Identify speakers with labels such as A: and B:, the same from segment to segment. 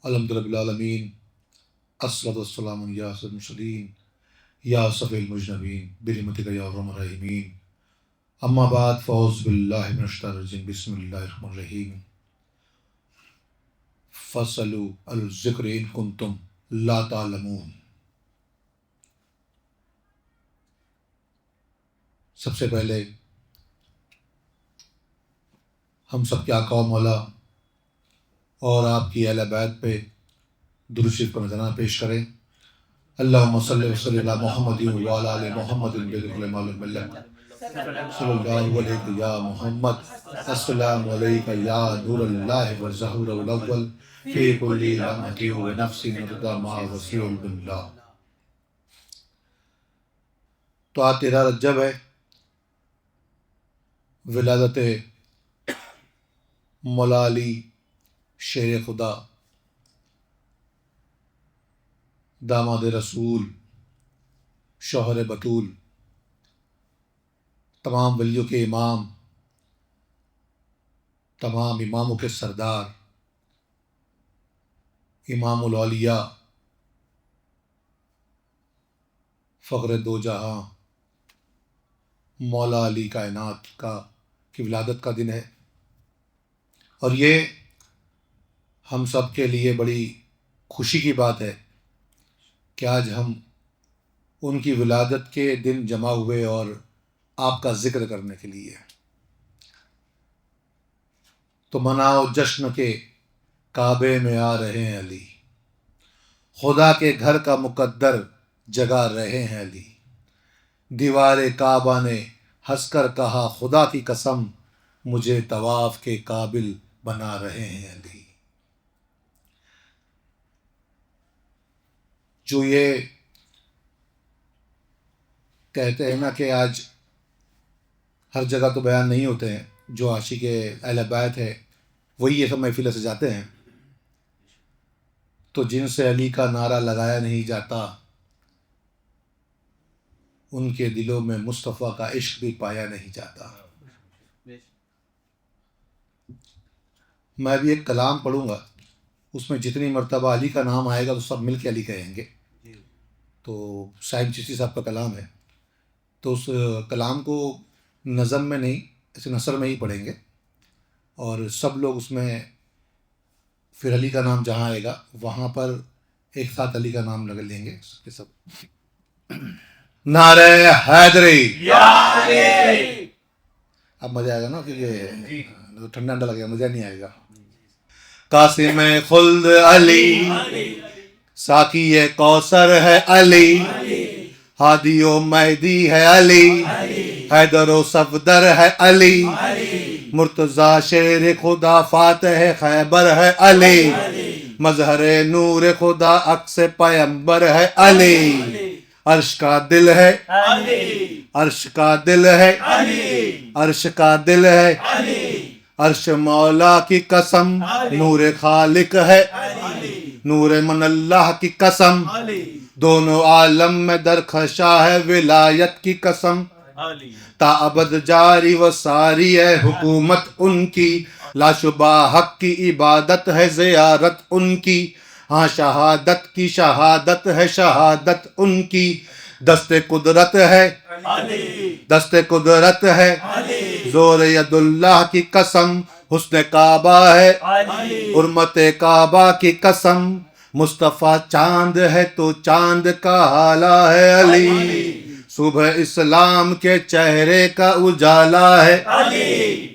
A: الحمدللہ رب العالمین الصلاۃ والسلام یا سید المرسلین یا صفی المجنبین برحمتک یا ارحم الراحمین اما بعد فاعوذ باللہ من الشیطان الرجیم بسم اللہ الرحمن الرحیم فصلوا الذکر ان کنتم لا تعلمون۔ سب سے پہلے ہم سب کے آقا و مولا اور آپ کی اہل بیت پہ درود شریف کا نذرانہ پیش کریں۔ اللہم صلی وسلم علی محمد وعلی آل محمد صلی اللہ علیہ یا محمد السلام علیکہ یا نور اللہ والظہور الاول فی کل لمحۃ ونفس نبدا ما وسیع باللہ۔ تو آج 13 رجب ہے، ولادت مولا علی شیر خدا داماد رسول شوہر بطول تمام ولیوں کے امام، تمام اماموں کے سردار، امام الاولیاء، فخر دو جہاں مولا علی کائنات کی ولادت کا دن ہے، اور یہ ہم سب کے لیے بڑی خوشی کی بات ہے کہ آج ہم ان کی ولادت کے دن جمع ہوئے اور آپ کا ذکر کرنے کے لیے۔ تو مناؤ جشن کے کعبے میں آ رہے ہیں علی، خدا کے گھر کا مقدر جگا رہے ہیں علی، دیوار کعبہ نے ہنس کر کہا خدا کی قسم مجھے طواف کے قابل بنا رہے ہیں علی۔ جو یہ کہتے ہیں نا کہ آج ہر جگہ تو بیان نہیں ہوتے ہیں، جو عاشق اہل بیت ہے وہی یہ سب محفلیں سے جاتے ہیں، تو جن سے علی کا نعرہ لگایا نہیں جاتا ان کے دلوں میں مصطفیٰ کا عشق بھی پایا نہیں جاتا۔ میں بھی ایک کلام پڑھوں گا، اس میں جتنی مرتبہ علی کا نام آئے گا تو سب مل کے علی کہیں گے۔ تو سائم چشتی صاحب کا کلام ہے، تو اس کلام کو نظم میں نہیں ایسے نثر میں ہی پڑھیں گے، اور سب لوگ اس میں پھر علی کا نام جہاں آئے گا وہاں پر ایک ساتھ علی کا نام لگ لیں گے سب۔ نعرہ حیدری، اب مزہ آئے گا نا، کیونکہ ٹھنڈا ٹھنڈا لگے گا، مزہ نہیں آئے گا۔ قاسم خلد علی، ساقی کوثر ہے علی، ہادی و مہدی ہے علی، حیدر و صفدر ہے علی، مرتضی شیر خدا فاتح خیبر ہے علی، مظہر نور خدا عکس پیمبر ہے علی، عرش کا دل ہے عرش کا دل ہے عرش کا دل ہے عرش مولا کی قسم نور خالق ہے نور من اللہ کی قسم، دونوں عالم میں درخشاں ہے ولایت کی قسم، تا ابد جاری و ساری ہے حکومت ان کی، لا شبہ حق کی عبادت ہے زیارت ان کی، ہاں شہادت کی شہادت ہے شہادت ان کی، دست قدرت ہے دست قدرت ہے زور ید اللہ کی قسم، حسن کعبہ ہے حرمت کعبہ کی قسم، مصطفیٰ چاند ہے تو چاند کا حالہ ہے علی، صبح اسلام کے چہرے کا اجالا ہے علی،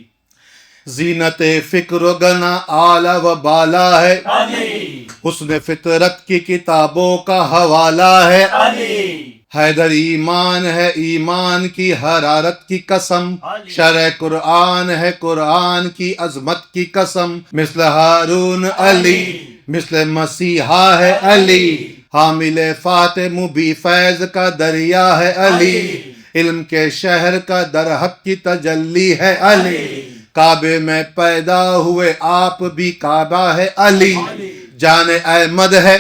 A: زینت فکر و گنا اعلیٰ و بالا ہے علی، حسن فطرت کی کتابوں کا حوالہ ہے علی، حیدر ایمان ہے ایمان کی حرارت کی قسم، شرع قرآن ہے قرآن کی عظمت کی قسم، مثل ہارون علی مثل مسیحا ہے علی، حامل فاتح مبی فیض کا دریا ہے علی، علم کے شہر کا درحق کی تجلی ہے علی، کعبے میں پیدا ہوئے آپ بھی کعبہ ہے علی، جان احمد ہے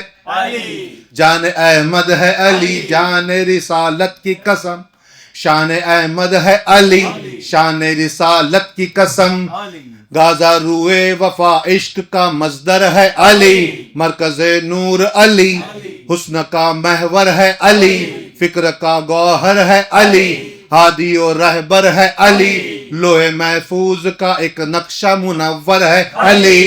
A: جان احمد ہے علی، جان رسالت کی قسم، شان احمد ہے علی، شان رسالت کی قسم، غازہ روئے وفا عشق کا مصدر ہے علی، مرکز نور علی، حسن کا محور ہے علی، فکر کا گوہر ہے علی، ہادی و رہبر ہے علی، لوح محفوظ کا ایک نقشہ منور ہے علی،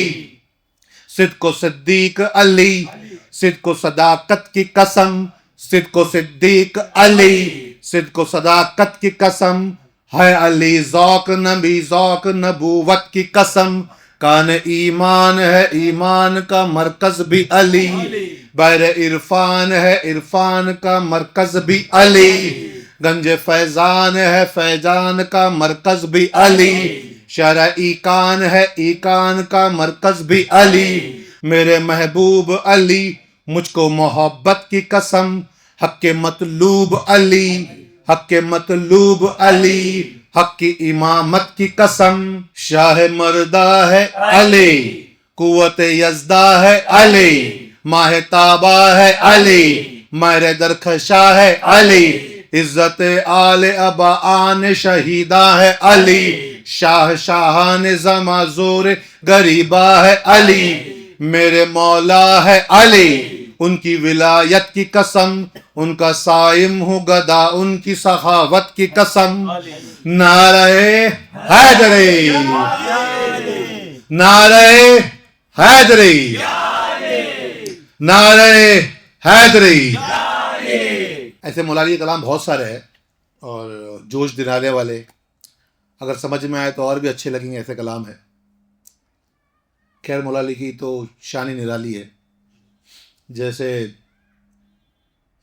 A: صدق و صدیق علی، صدق و صداقت کی قسم، صدق و صدیق علی، صدق و صداقت کی قسم ہے علی، ذوق نبی ذوق نبوت کی قسم، کان ایمان ہے ایمان کا مرکز بھی علی، بحر عرفان ہے عرفان کا مرکز بھی علی، گنج فیضان ہے فیضان کا مرکز بھی علی، شرع ایکان ہے ایکان کا مرکز بھی علی، میرے محبوب علی، مجھ کو محبت کی قسم، حق کے مطلوب علی، حق کے مطلوب علی، حق کی امامت کی قسم، شاہ مردہ ہے علی، قوت یزدہ ہے علی، ماہ تابہ ہے علی، مہر درخشاں ہے علی، عزت آل ابا آن شہیدہ ہے علی، شاہ شاہان زماں زور غریبہ ہے علی، میرے مولا ہے علی، ان کی ولایت کی قسم، ان کا صائم ہوں گدا ان کی سخاوت کی قسم، نعرہ حیدری، نعرہ حیدری، نعرہ حیدری۔ ایسے مولا علی کے کلام بہت سارے ہیں اور جوش دلانے والے، اگر سمجھ میں آئے تو اور بھی اچھے لگیں گے، ایسے کلام ہے۔ خیر مولا علی کی تو شان نرالی ہے، جیسے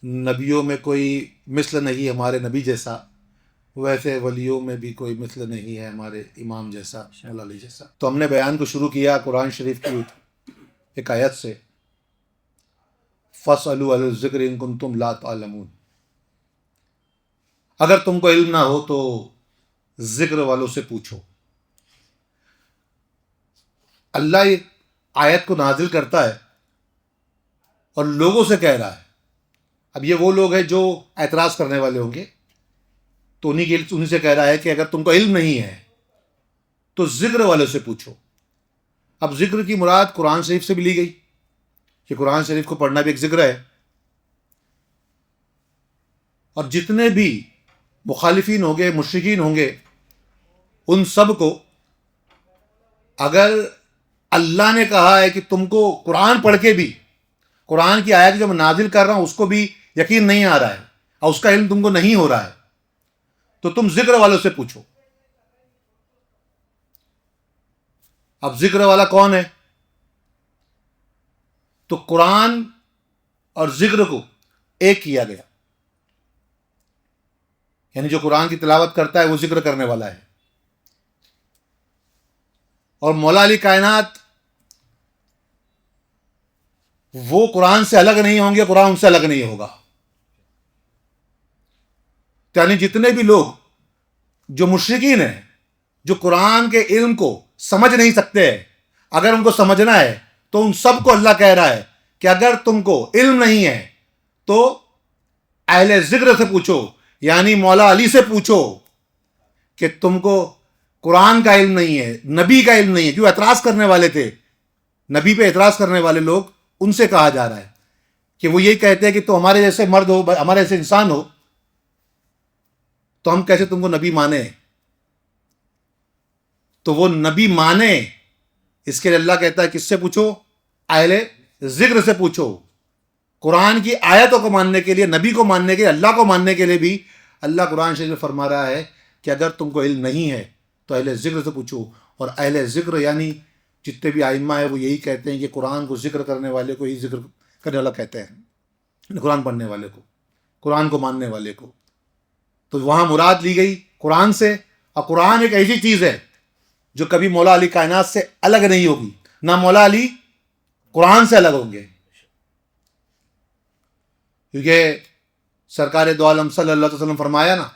A: نبیوں میں کوئی مثل نہیں ہمارے نبی جیسا، ویسے ولیوں میں بھی کوئی مثل نہیں ہے ہمارے امام جیسا، مولا علی جیسا۔ تو ہم نے بیان کو شروع کیا قرآن شریف کی ایک آیت سے، فَاسْأَلُوا أَهْلَ الذِّكْرِ إِن كُنتُمْ لَا تَعْلَمُونَ، اگر تم کو علم نہ ہو تو ذکر والوں سے پوچھو۔ اللہ ایک آیت کو نازل کرتا ہے اور لوگوں سے کہہ رہا ہے، اب یہ وہ لوگ ہیں جو اعتراض کرنے والے ہوں گے، تو انہیں سے کہہ رہا ہے کہ اگر تم کو علم نہیں ہے تو ذکر والوں سے پوچھو۔ اب ذکر کی مراد قرآن شریف سے بھی لی گئی کہ قرآن شریف کو پڑھنا بھی ایک ذکر ہے، اور جتنے بھی مخالفین ہوں گے مشرکین ہوں گے ان سب کو اگر اللہ نے کہا ہے کہ تم کو قرآن پڑھ کے بھی قرآن کی آیت جو میں نازل کر رہا ہوں اس کو بھی یقین نہیں آ رہا ہے اور اس کا علم تم کو نہیں ہو رہا ہے، تو تم ذکر والوں سے پوچھو۔ اب ذکر والا کون ہے؟ تو قرآن اور ذکر کو ایک کیا گیا، یعنی جو قرآن کی تلاوت کرتا ہے وہ ذکر کرنے والا ہے، اور مولا علی کائنات وہ قرآن سے الگ نہیں ہوں گے، قرآن ان سے الگ نہیں ہوگا۔ یعنی جتنے بھی لوگ جو مشرکین ہیں، جو قرآن کے علم کو سمجھ نہیں سکتے ہیں، اگر ان کو سمجھنا ہے تو ان سب کو اللہ کہہ رہا ہے کہ اگر تم کو علم نہیں ہے تو اہل ذکر سے پوچھو، یعنی مولا علی سے پوچھو کہ تم کو قرآن کا علم نہیں ہے، نبی کا علم نہیں ہے۔ جو اعتراض کرنے والے تھے، نبی پہ اعتراض کرنے والے لوگ، ان سے کہا جا رہا ہے کہ وہ یہی کہتے ہیں کہ تو ہمارے جیسے مرد ہو، ہمارے جیسے انسان ہو تو ہم کیسے تم کو نبی مانے؟ تو وہ نبی مانے، اس کے لیے اللہ کہتا ہے کس سے پوچھو؟ اہل ذکر سے پوچھو۔ قرآن کی آیتوں کو ماننے کے لیے، نبی کو ماننے کے لیے، اللہ کو ماننے کے لیے بھی اللہ قرآن شریف میں فرما رہا ہے کہ اگر تم کو علم نہیں ہے تو اہل ذکر سے پوچھو۔ اور اہل ذکر یعنی جتنے بھی ائمہ ہیں وہ یہی کہتے ہیں کہ قرآن کو ذکر کرنے والے کو ہی ذکر کرنے والا کہتے ہیں، قرآن پڑھنے والے کو، قرآن کو ماننے والے کو۔ تو وہاں مراد لی گئی قرآن سے، اور قرآن ایک ایسی چیز ہے جو کبھی مولا علی کائنات سے الگ نہیں ہوگی، نہ مولا علی قرآن سے الگ ہوں گے، کیونکہ سرکار دو عالم صلی اللہ علیہ وسلم فرمایا نا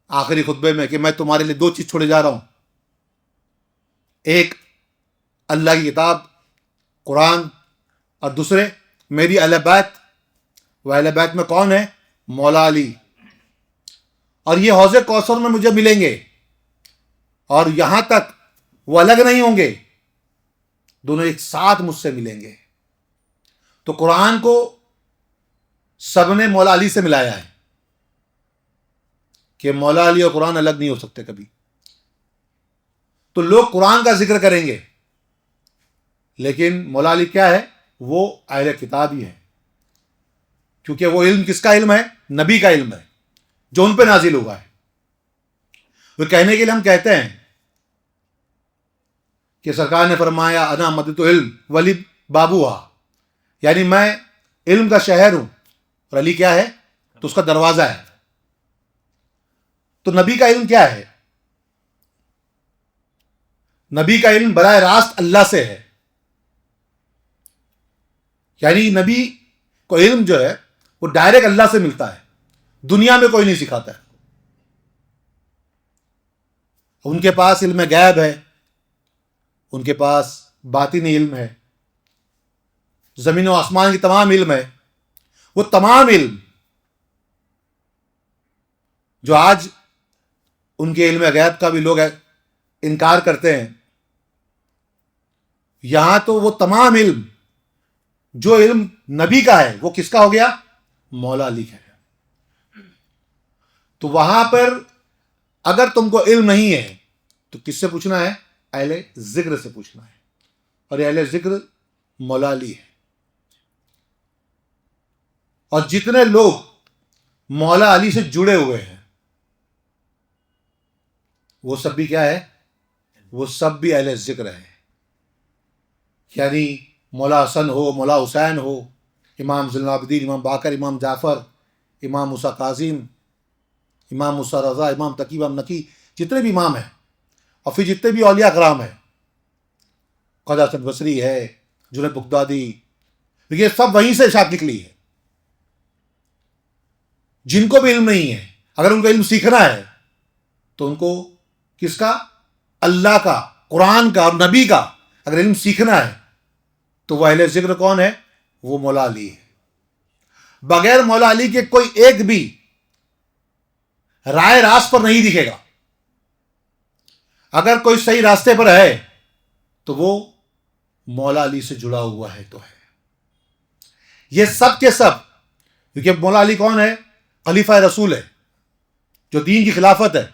A: آخری خطبے میں کہ میں تمہارے لیے 2 چیز چھوڑے جا رہا ہوں، ایک اللہ کی کتاب قرآن، اور دوسرے میری اہل بیت۔ وہ اہل بیت میں کون ہے؟ مولا علی۔ اور یہ حوض کوثر میں مجھے ملیں گے، اور یہاں تک وہ الگ نہیں ہوں گے، دونوں ایک ساتھ مجھ سے ملیں گے۔ تو قرآن کو سب نے مولا علی سے ملایا ہے کہ مولا علی اور قرآن الگ نہیں ہو سکتے کبھی۔ تو لوگ قرآن کا ذکر کریں گے، لیکن مولا علی کیا ہے؟ وہ اہل کتاب ہی ہے، کیونکہ وہ علم کس کا علم ہے؟ نبی کا علم ہے جو ان پہ نازل ہوا ہے۔ وہ کہنے کے لیے ہم کہتے ہیں کہ سرکار نے فرمایا انا مدت علم ولی بابوہا، یعنی میں علم کا شہر ہوں اور علی کیا ہے؟ تو اس کا دروازہ ہے۔ تو نبی کا علم کیا ہے؟ نبی کا علم براہ راست اللہ سے ہے، یعنی نبی کو علم جو ہے وہ ڈائریکٹ اللہ سے ملتا ہے، دنیا میں کوئی نہیں سکھاتا ہے۔ ان کے پاس علم غیب ہے، ان کے پاس باطنی علم ہے، زمین و آسمان کی تمام علم ہے۔ وہ تمام علم جو آج ان کے علم غیب کا بھی لوگ انکار کرتے ہیں، یہاں تو وہ تمام علم جو علم نبی کا ہے وہ کس کا ہو گیا؟ مولا علی کا ہے۔ تو وہاں پر اگر تم کو علم نہیں ہے تو کس سے پوچھنا ہے؟ اہل ذکر سے پوچھنا ہے، اور اہل ذکر مولا علی ہے۔ اور جتنے لوگ مولا علی سے جڑے ہوئے ہیں وہ سب بھی کیا ہے؟ وہ سب بھی اہل ذکر ہے، یعنی مولا حسن ہو، مولا حسین ہو، امام زین العابدین، امام باقر، امام جعفر، امام موسیٰ کاظم، امام موسیٰ رضا، امام تقی، امام نقی، جتنے بھی امام ہیں، اور پھر جتنے بھی اولیاء کرام ہیں، خواجہ حسن بصری ہے، جنید بغدادی، یہ سب وہیں سے اشاعت نکلی ہے۔ جن کو بھی علم نہیں ہے، اگر ان کو علم سیکھنا ہے تو ان کو کس کا؟ اللہ کا، قرآن کا اور نبی کا اگر علم سیکھنا ہے تو وہ اہل ذکر کون ہے؟ وہ مولا علی ہے۔ بغیر مولا علی کے کوئی ایک بھی رائے راست پر نہیں دکھے گا۔ اگر کوئی صحیح راستے پر ہے تو وہ مولا علی سے جڑا ہوا ہے تو ہے۔ یہ سب کے سب، کیونکہ مولا علی کون ہے؟ خلیفہ رسول ہے، جو دین کی خلافت ہے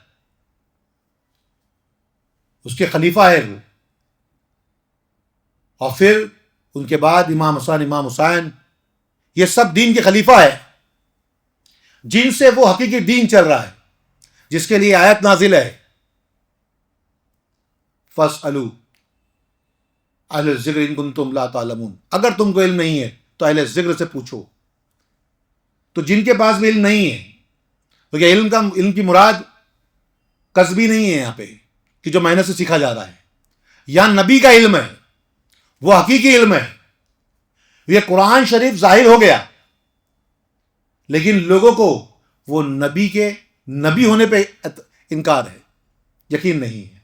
A: اس کے خلیفہ ہے وہ، اور پھر ان کے بعد امام حسن، امام حسین، یہ سب دین کے خلیفہ ہے جن سے وہ حقیقی دین چل رہا ہے، جس کے لیے آیت نازل ہے فَاسْأَلُوا اہل الذکر ان کنتم لا تعلمون، اگر تم کو علم نہیں ہے تو اہل ذکر سے پوچھو۔ تو جن کے پاس بھی علم نہیں ہے، کیونکہ علم کی مراد کسبی نہیں ہے یہاں پہ کہ جو محنت سے سیکھا جا رہا ہے، یا نبی کا علم ہے، وہ حقیقی علم ہے۔ یہ قرآن شریف ظاہر ہو گیا لیکن لوگوں کو وہ نبی کے نبی ہونے پہ انکار ہے، یقین نہیں ہے،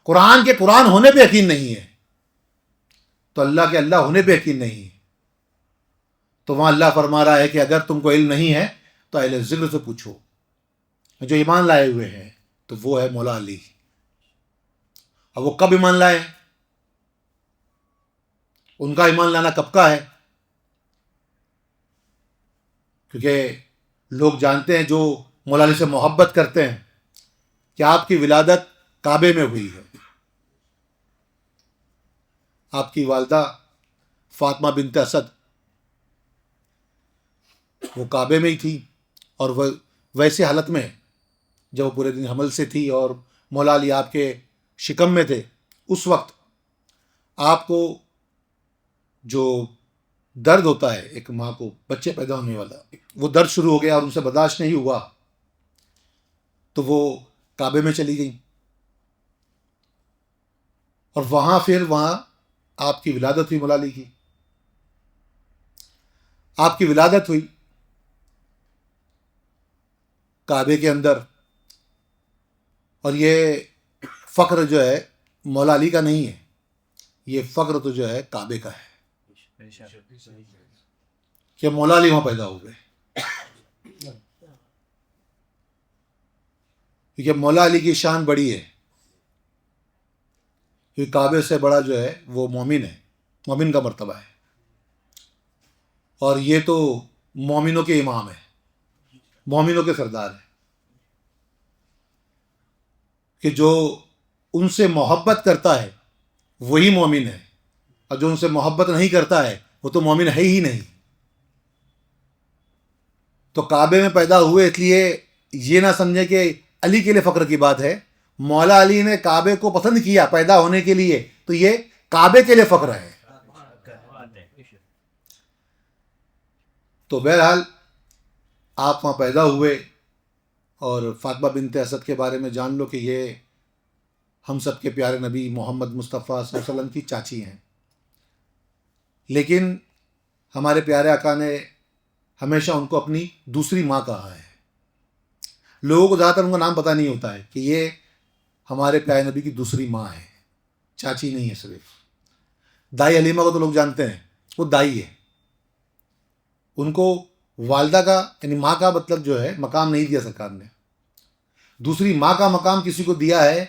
A: قرآن کے قرآن ہونے پہ یقین نہیں ہے، تو اللہ کے اللہ ہونے پہ یقین نہیں ہے۔ تو وہاں اللہ فرما رہا ہے کہ اگر تم کو علم نہیں ہے تو اہل ذکر سے پوچھو۔ جو ایمان لائے ہوئے ہیں تو وہ ہے مولا علی۔ اور وہ کب ایمان لائے؟ ان کا ایمان لانا کب کا ہے؟ کیونکہ لوگ جانتے ہیں جو مولا علی سے محبت کرتے ہیں کہ آپ کی ولادت کعبے میں ہوئی ہے۔ آپ کی والدہ فاطمہ بنت اسد وہ کعبے میں ہی تھی، اور وہ ویسے حالت میں جب وہ پورے دن حمل سے تھی اور مولا علی آپ کے شکم میں تھے، اس وقت آپ کو جو درد ہوتا ہے ایک ماں کو بچے پیدا ہونے والا، وہ درد شروع ہو گیا اور ان سے برداشت نہیں ہوا تو وہ کعبے میں چلی گئی، اور وہاں آپ کی ولادت ہوئی مولا علی کی۔ آپ کی ولادت ہوئی کعبے کے اندر، اور یہ فخر جو ہے مولا علی کا نہیں ہے، یہ فخر تو جو ہے کعبے کا ہے کہ مولا علی وہاں پیدا ہو گئے۔ کیونکہ مولا علی کی شان بڑی ہے، کیونکہ کعبے سے بڑا جو ہے وہ مومن ہے، مومن کا مرتبہ ہے، اور یہ تو مومنوں کے امام ہے، مومنوں کے سردار ہیں، کہ جو ان سے محبت کرتا ہے وہی مومن ہے، اور جو ان سے محبت نہیں کرتا ہے وہ تو مومن ہے ہی نہیں۔ تو کعبے میں پیدا ہوئے اس لیے یہ نہ سمجھے کہ علی کے لیے فخر کی بات ہے، مولا علی نے کعبے کو پسند کیا پیدا ہونے کے لیے، تو یہ کعبے کے لیے فخر ہے۔ تو بہرحال آپ وہاں پیدا ہوئے، اور فاطمہ بنت اسد کے بارے میں جان لو کہ یہ ہم سب کے پیارے نبی محمد مصطفیٰ صلی اللہ علیہ وسلم کی چاچی ہیں، لیکن ہمارے پیارے آقا نے ہمیشہ ان کو اپنی دوسری ماں کہا ہے۔ لوگوں کو زیادہ تر ان کا نام پتہ نہیں ہوتا ہے کہ یہ ہمارے پیارے نبی کی دوسری ماں ہے، چاچی نہیں ہے صرف۔ دائی حلیمہ کو تو لوگ جانتے ہیں، وہ دائی ہے، ان کو والدہ کا یعنی ماں کا مطلب جو ہے مقام نہیں دیا سرکار نے۔ دوسری ماں کا مقام کسی کو دیا ہے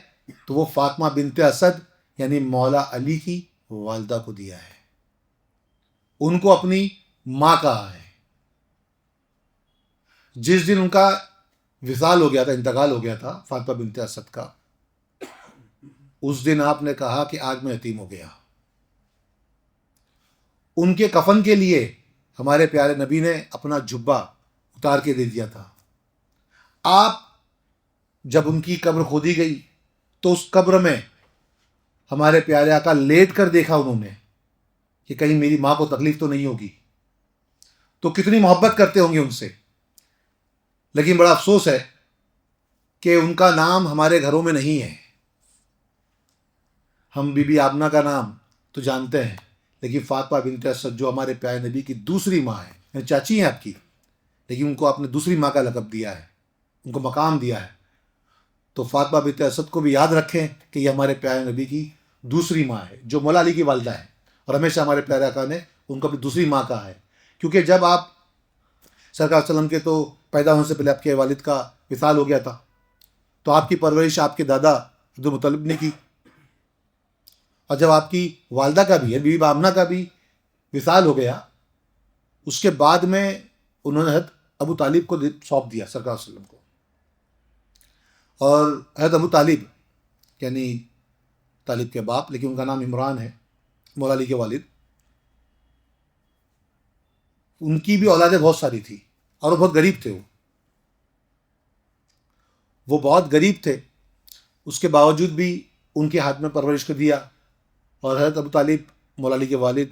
A: تو وہ فاطمہ بنت اسد یعنی مولا علی کی والدہ کو دیا ہے، ان کو اپنی ماں کہا ہے۔ جس دن ان کا وصال ہو گیا تھا، انتقال ہو گیا تھا فاطمہ بنت اسد کا، اس دن آپ نے کہا کہ آج میں یتیم ہو گیا۔ ان کے کفن کے لیے ہمارے پیارے نبی نے اپنا جبہ اتار کے دے دیا تھا۔ آپ جب ان کی قبر کھودی گئی تو اس قبر میں ہمارے پیارے آقا لیٹ کر دیکھا انہوں نے کہ کہیں میری ماں کو تکلیف تو نہیں ہوگی، تو کتنی محبت کرتے ہوں گے ان سے۔ لیکن بڑا افسوس ہے کہ ان کا نام ہمارے گھروں میں نہیں ہے۔ ہم بی بی آمنہ کا نام تو جانتے ہیں، لیکن فاطمہ بنت اسد جو ہمارے پیارے نبی کی دوسری ماں ہے، یعنی چاچی ہیں آپ کی، لیکن ان کو آپ نے دوسری ماں کا لقب دیا ہے، ان کو مقام دیا ہے۔ تو فاطمہ بنت اسد کو بھی یاد رکھیں کہ یہ ہمارے پیارے نبی کی دوسری ماں ہے، جو مولا علی کی والدہ ہے، اور ہمیشہ ہمارے پیارے آقا نے ان کو اپنی دوسری ماں کہا ہے، کیونکہ جب آپ سرکار صلی اللہ علیہ وسلم کے تو پیدا ہونے سے پہلے آپ کے والد کا وصال ہو گیا تھا، تو آپ کی پرورش آپ کے دادا عبدالمطلب نے کی، اور جب آپ کی والدہ کا بھی بی بی آمنہ کا بھی وصال ہو گیا، اس کے بعد میں انہوں نے حضرت ابو طالب کو سونپ دیا سرکار صلی اللہ علیہ وسلم کو، اور حضرت ابو طالب یعنی طالب کے باپ، لیکن ان کا نام عمران ہے، مولا علی کے والد، ان کی بھی اولادیں بہت ساری تھی، اور وہ بہت غریب تھے، وہ بہت غریب تھے، اس کے باوجود بھی ان کے ہاتھ میں پرورش کو دیا۔ اور حضرت ابو طالب مولا علی کے والد،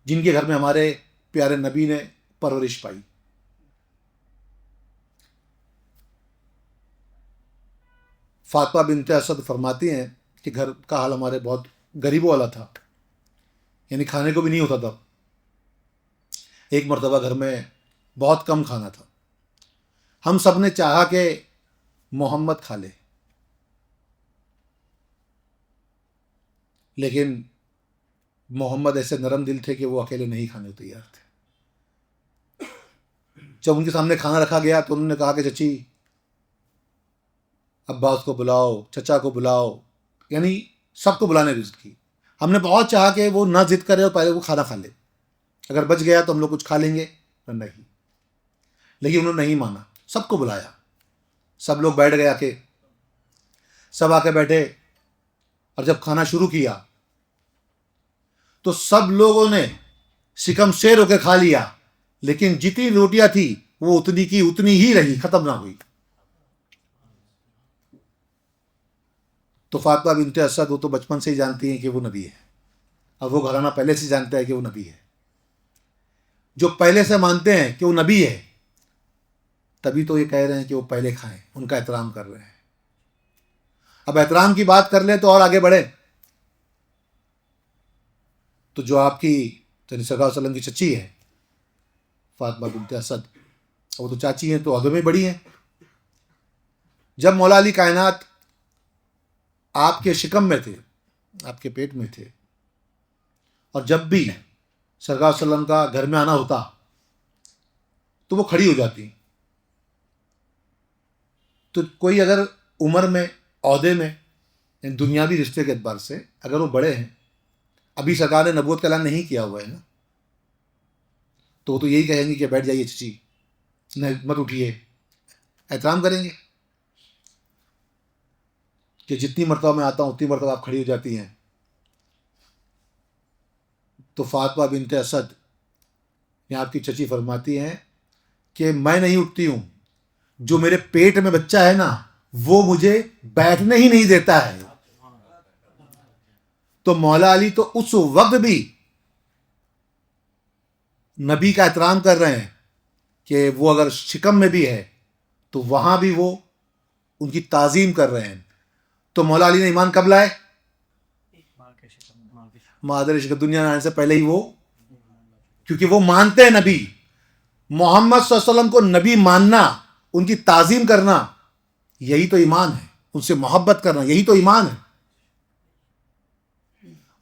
A: جن کے گھر میں ہمارے پیارے نبی نے پرورش پائی، فاطمہ بنت اسد فرماتی ہیں کہ گھر کا حال ہمارے بہت غریبوں والا تھا، یعنی کھانے کو بھی نہیں ہوتا تھا۔ ایک مرتبہ گھر میں بہت کم کھانا تھا، ہم سب نے چاہا کہ محمد کھا لے، لیکن محمد ایسے نرم دل تھے کہ وہ اکیلے نہیں کھانے کو تیار تھے۔ جب ان کے سامنے کھانا رکھا گیا تو انہوں نے کہا کہ چچی عباس کو بلاؤ، چچا کو بلاؤ، یعنی سب کو بلانے کی ضد کی۔ ہم نے بہت چاہا کہ وہ نہ ضد کرے اور پہلے وہ کھانا کھا لے، اگر بچ گیا تو ہم لوگ کچھ کھا لیں گے، نہیں، لیکن انہوں نے نہیں مانا، سب کو بلایا، سب لوگ بیٹھ گئے، کہ سب آ کے بیٹھے، اور جب کھانا شروع کیا تو سب لوگوں نے شکم سیر ہو کے کھا لیا، لیکن جتنی روٹیاں تھی وہ اتنی کی اتنی ہی رہی، ختم نہ ہوئی۔ تو فاطمہ بنت اسد وہ تو بچپن سے ہی جانتی ہیں کہ وہ نبی ہے، اور وہ گھرانہ پہلے سے جانتا ہے کہ وہ نبی ہے۔ جو پہلے سے مانتے ہیں کہ وہ نبی ہے، تبھی تو یہ کہہ رہے ہیں کہ وہ پہلے کھائیں، ان کا احترام کر رہے ہیں۔ اب احترام کی بات کر لیں تو اور آگے بڑھیں، تو جو آپ کی صلی اللہ علیہ وسلم کی چچی ہے فاطمہ بنت اسد، وہ تو چاچی ہیں تو عہدے میں بڑی ہیں۔ جب مولا علی کائنات آپ کے شکم میں تھے، آپ کے پیٹ میں تھے، اور جب بھی سرکار صلی اللہ علیہ وسلم کا گھر میں آنا ہوتا تو وہ کھڑی ہو جاتی، تو کوئی اگر عمر میں، عہدے میں، یعنی دنیاوی رشتے کے اعتبار سے اگر وہ بڑے ہیں، ابھی سرکار نے نبوت کا اعلان نہیں کیا ہوا ہے نا، تو وہ تو یہی کہیں گے کہ بیٹھ جائیے چچی، مت اٹھیے، احترام کریں گے کہ جتنی مرتبہ میں آتا ہوں اتنی مرتبہ آپ کھڑی ہو جاتی ہیں. تو فاطمہ بنت اسد یہاں آپ کی چچی فرماتی ہیں کہ میں نہیں اٹھتی ہوں، جو میرے پیٹ میں بچہ ہے نا وہ مجھے بیٹھنے ہی نہیں دیتا ہے. تو مولا علی تو اس وقت بھی نبی کا احترام کر رہے ہیں کہ وہ اگر شکم میں بھی ہے تو وہاں بھی وہ ان کی تعظیم کر رہے ہیں. تو مولا علی نے ایمان کب لائے؟ مادر شکم، دنیا میں آنے سے پہلے ہی وہ، کیونکہ وہ مانتے ہیں نبی محمد صلی اللہ علیہ وسلم کو، نبی ماننا، ان کی تعظیم کرنا، یہی تو ایمان ہے. ان سے محبت کرنا یہی تو ایمان ہے.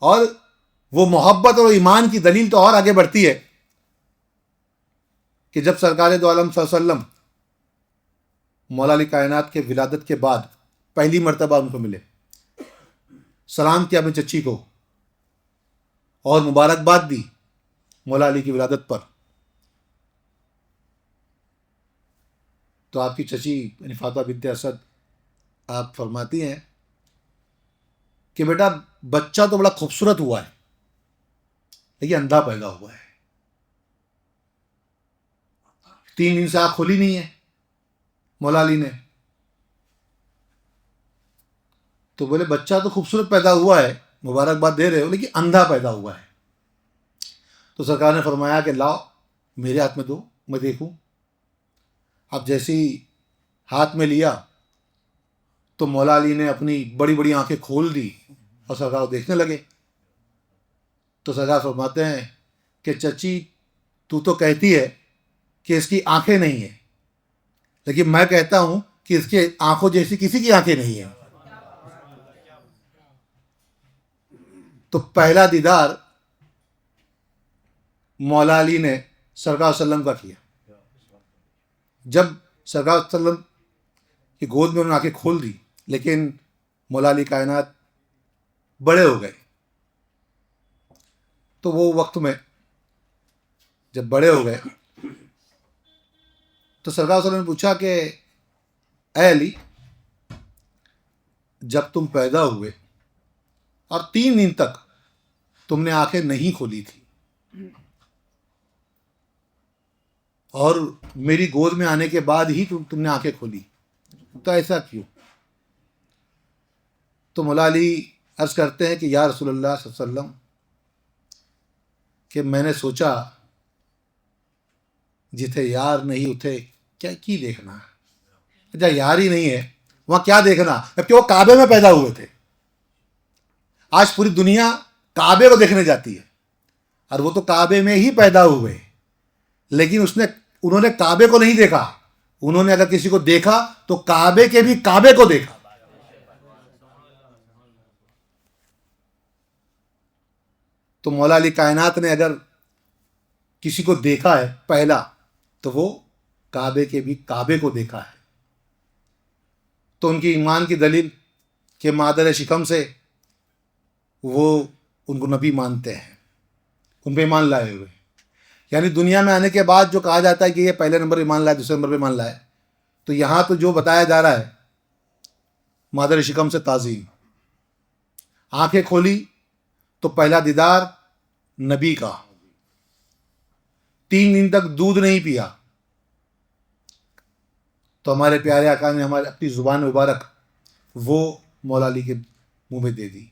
A: اور وہ محبت اور ایمان کی دلیل تو اور آگے بڑھتی ہے کہ جب سرکار دو عالم صلی اللہ علیہ وسلم مولا علی کائنات کے ولادت کے بعد پہلی مرتبہ ان کو ملے، سلام کیا اپنی چچی کو اور مبارکباد دی مولا علی کی ولادت پر. تو آپ کی چچی یعنی فاطمہ بنت اسد آپ فرماتی ہیں کہ بیٹا بچہ تو بڑا خوبصورت ہوا ہے لیکن اندھا پیدا ہوا ہے، 3 دن سے آنکھ کھولی نہیں ہے مولا علی نے. تو بولے بچہ تو خوبصورت پیدا ہوا ہے، مبارکباد دے رہے ہو، لیکن اندھا پیدا ہوا ہے. تو سرکار نے فرمایا کہ لاؤ میرے ہاتھ میں دو، میں دیکھوں. اب جیسی ہاتھ میں لیا تو مولا علی نے اپنی بڑی بڑی آنکھیں کھول دی اور سرکار کو دیکھنے لگے. تو سرکار فرماتے ہیں کہ چچی تو کہتی ہے کہ اس کی آنکھیں نہیں ہیں، لیکن میں کہتا ہوں کہ اس کے آنکھوں جیسی کسی کی آنکھیں نہیں ہیں. تو پہلا دیدار مولا علی نے سرکار صلی اللہ علیہ وسلم کا کیا. جب سرکار صلی اللہ علیہ وسلم کی گود میں انہوں نے آنکھیں کھول دی، لیکن مولا علی کائنات بڑے ہو گئے. تو وہ وقت میں جب بڑے ہو گئے تو سرکار صلی اللہ علیہ وسلم نے پوچھا کہ اے علی، جب تم پیدا ہوئے اور 3 دن تک تم نے آنکھیں نہیں کھولی تھی اور میری گود میں آنے کے بعد ہی تم نے آنکھیں کھولی، تو ایسا کیوں؟ تو مولا علی عرض کرتے ہیں کہ یا رسول اللہ صلی اللہ علیہ وسلم کہ میں نے سوچا جتھے یار نہیں اتھے کیا کی دیکھنا، جہاں یار ہی نہیں ہے وہاں کیا دیکھنا، جبکہ وہ کعبے میں پیدا ہوئے تھے. آج پوری دنیا کعبے کو دیکھنے جاتی ہے اور وہ تو کعبے میں ہی پیدا ہوئے، لیکن انہوں نے کعبے کو نہیں دیکھا. انہوں نے اگر کسی کو دیکھا تو کعبے کے بھی کعبے کو دیکھا. تو مولا علی کائنات نے اگر کسی کو دیکھا ہے پہلا تو وہ کعبے کے بھی کعبے کو دیکھا ہے. تو ان کی ایمان کی دلیل کہ مادر شکم سے وہ ان کو نبی مانتے ہیں، ان پہ ایمان لائے ہوئے. یعنی دنیا میں آنے کے بعد جو کہا جاتا ہے کہ یہ پہلے نمبر ایمان لائے، دوسرے نمبر پہ ایمان لائے، تو یہاں تو جو بتایا جا رہا ہے مادر شکم سے تعظیم. آنکھیں کھولی تو پہلا دیدار نبی کا، 3 دن تک دودھ نہیں پیا تو ہمارے پیارے آقا نے ہمارے اپنی زبان مبارک وہ مولا علی کے منہ میں دے دی.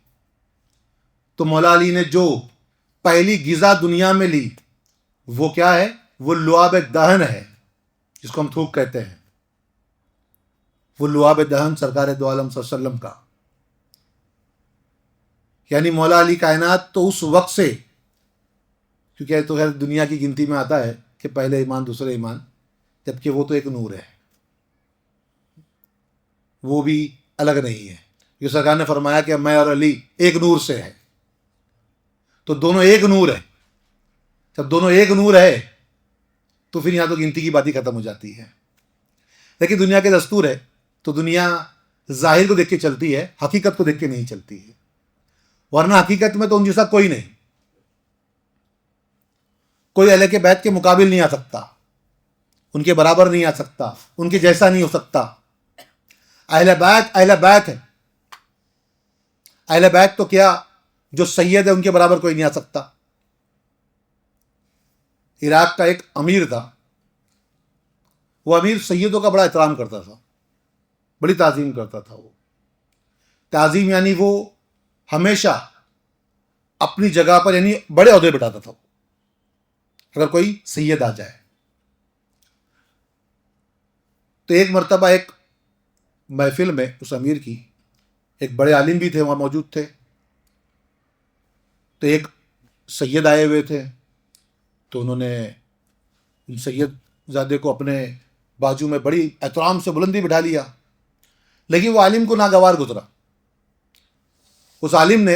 A: تو مولا علی نے جو پہلی غذا دنیا میں لی وہ کیا ہے؟ وہ لعاب دہن ہے، جس کو ہم تھوک کہتے ہیں. وہ لعاب دہن سرکار دو عالم صلی اللہ علیہ وسلم کا. یعنی مولا علی کائنات تو اس وقت سے، کیونکہ تو خیر دنیا کی گنتی میں آتا ہے کہ پہلے ایمان دوسرے ایمان، جبکہ وہ تو ایک نور ہے، وہ بھی الگ نہیں ہے. یہ سرکار نے فرمایا کہ میں اور علی ایک نور سے ہے، تو دونوں ایک نور ہے. جب دونوں ایک نور ہے تو پھر یہاں تو گنتی کی بات ہی ختم ہو جاتی ہے. لیکن دنیا کے دستور ہے تو دنیا ظاہر کو دیکھ کے چلتی ہے، حقیقت کو دیکھ کے نہیں چلتی ہے، ورنہ حقیقت میں تو ان جیسا کوئی نہیں، کوئی اہل کے بیت کے مقابل نہیں آ سکتا، ان کے برابر نہیں آ سکتا، ان کے جیسا نہیں ہو سکتا۔ اہل بیت ہے، اہل بیت تو کیا، جو سید ہے ان کے برابر کوئی نہیں آ سکتا۔ عراق کا ایک امیر تھا، وہ امیر سیدوں کا بڑا احترام کرتا تھا، بڑی تعظیم کرتا تھا۔ وہ تعظیم یعنی وہ ہمیشہ اپنی جگہ پر یعنی بڑے عہدے بٹھاتا تھا اگر کوئی سید آ جائے۔ تو ایک مرتبہ ایک محفل میں اس امیر کی ایک بڑے عالم بھی تھے وہاں موجود تھے، تو ایک سید آئے ہوئے تھے، تو انہوں نے ان سید زادے کو اپنے بازو میں بڑی احترام سے بلندی بٹھا لیا، لیکن وہ عالم کو ناگوار گزرا۔ اس عالم نے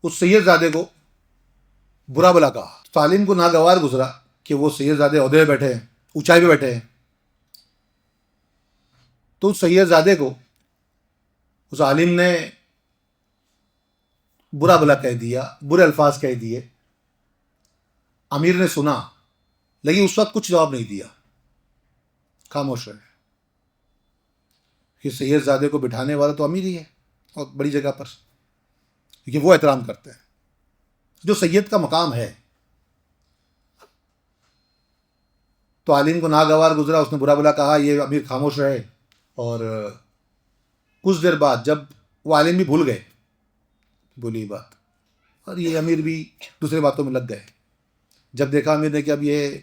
A: اس سید زادے کو برا بلا کہا، تو عالم کو ناگوار گزرا کہ وہ سید زادے عہدے پہ بیٹھے ہیں، اونچائی پہ بیٹھے ہیں، تو اس سید زادے کو اس عالم نے برا بلا کہہ دیا، برے الفاظ کہہ دیے۔ امیر نے سنا لیکن اس وقت کچھ جواب نہیں دیا، خاموش رہے، کہ سید زادے کو بٹھانے والا تو امیر ہی ہے اور بڑی جگہ پر، کیونکہ وہ احترام کرتے ہیں جو سید کا مقام ہے۔ تو عالم کو ناگوار گزرا، اس نے برا بلا کہا، یہ امیر خاموش رہے، اور کچھ دیر بعد جب وہ عالم بھی بھول گئے بولی بات، اور یہ امیر بھی دوسرے باتوں میں لگ گئے، جب دیکھا امیر نے کہ اب یہ